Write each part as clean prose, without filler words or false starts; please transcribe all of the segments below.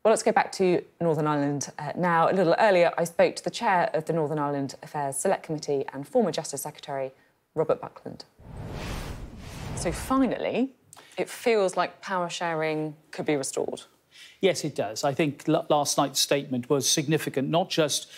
Well, let's go back to Northern Ireland now. A little earlier, I spoke to the chair of the Northern Ireland Affairs Select Committee and former Justice Secretary, Robert Buckland. So finally, it feels like power sharing could be restored. Yes, it does. I think last night's statement was significant, not just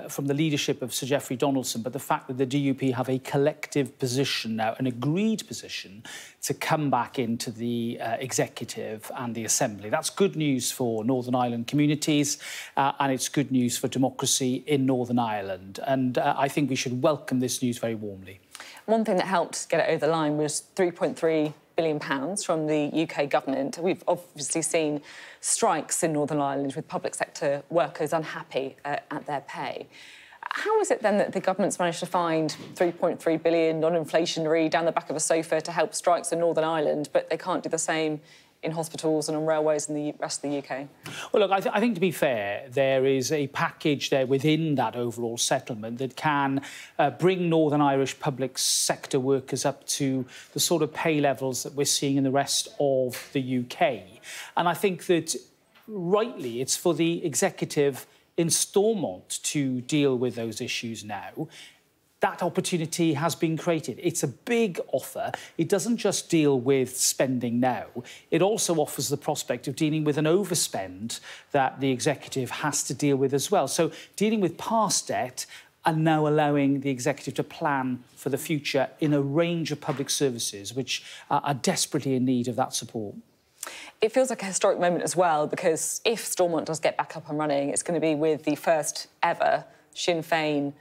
from the leadership of Sir Jeffrey Donaldson, but the fact that the DUP have a collective position now, an agreed position, to come back into the executive and the assembly. That's good news for Northern Ireland communities, and it's good news for democracy in Northern Ireland. And I think we should welcome this news very warmly. One thing that helped get it over the line was £3.3 billion from the UK government. We've obviously seen strikes in Northern Ireland with public sector workers unhappy at their pay. How is it then that the government's managed to find £3.3 billion non-inflationary down the back of a sofa to help strikes in Northern Ireland, but they can't do the same in hospitals and on railways in the rest of the UK? Well, look, I think to be fair, there is a package there within that overall settlement that can bring Northern Irish public sector workers up to the sort of pay levels that we're seeing in the rest of the UK. And I think that, rightly, it's for the executive in Stormont to deal with those issues now. That opportunity has been created. It's a big offer. It doesn't just deal with spending now. It also offers the prospect of dealing with an overspend that the executive has to deal with as well. So dealing with past debt and now allowing the executive to plan for the future in a range of public services which are desperately in need of that support. It feels like a historic moment as well, because if Stormont does get back up and running, it's going to be with the first ever Sinn Féin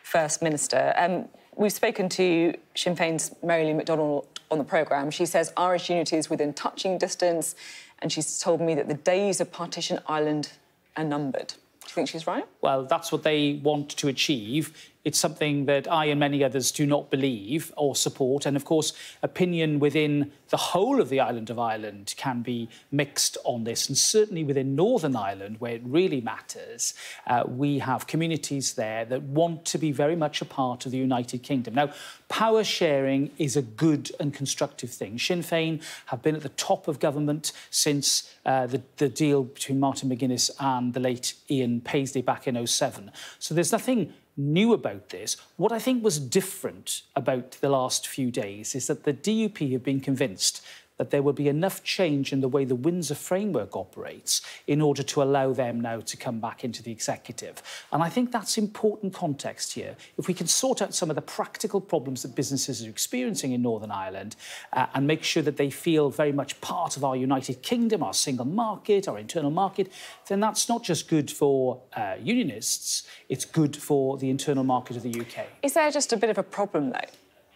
First Minister. We've spoken to Sinn Féin's Mary Lou McDonald on the programme. She says Irish unity is within touching distance, and she's told me that the days of Partition Ireland are numbered. Do you think she's right? Well, that's what they want to achieve. It's something that I and many others do not believe or support. And, of course, opinion within the whole of the island of Ireland can be mixed on this. And certainly within Northern Ireland, where it really matters, we have communities there that want to be very much a part of the United Kingdom. Now, power sharing is a good and constructive thing. Sinn Féin have been at the top of government since the deal between Martin McGuinness and the late Ian Paisley back in 2007. So there's nothing new about this. What I think was different about the last few days is that the DUP have been convinced that there will be enough change in the way the Windsor framework operates in order to allow them now to come back into the executive. And I think that's important context here. If we can sort out some of the practical problems that businesses are experiencing in Northern Ireland and make sure that they feel very much part of our United Kingdom, our single market, our internal market, then that's not just good for unionists, it's good for the internal market of the UK. Is there just a bit of a problem, though,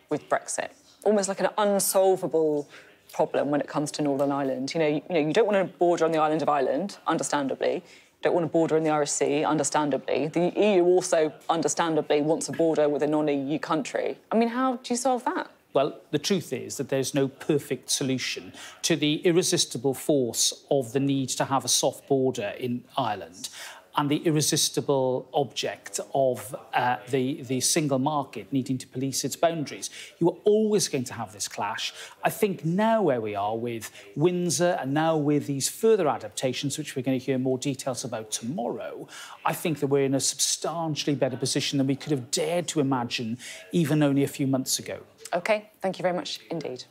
with Brexit? Almost like an unsolvable problem when it comes to Northern Ireland. You don't want a border on the island of Ireland, understandably. You don't want a border in the Irish Sea, understandably. The EU also, understandably, wants a border with a non-EU country. I mean, how do you solve that? Well, the truth is that there's no perfect solution to the irresistible force of the need to have a soft border in Ireland and the irresistible object of the single market needing to police its boundaries. You are always going to have this clash. I think now where we are with Windsor and now with these further adaptations, which we're going to hear more details about tomorrow, I think that we're in a substantially better position than we could have dared to imagine even only a few months ago. OK, thank you very much indeed.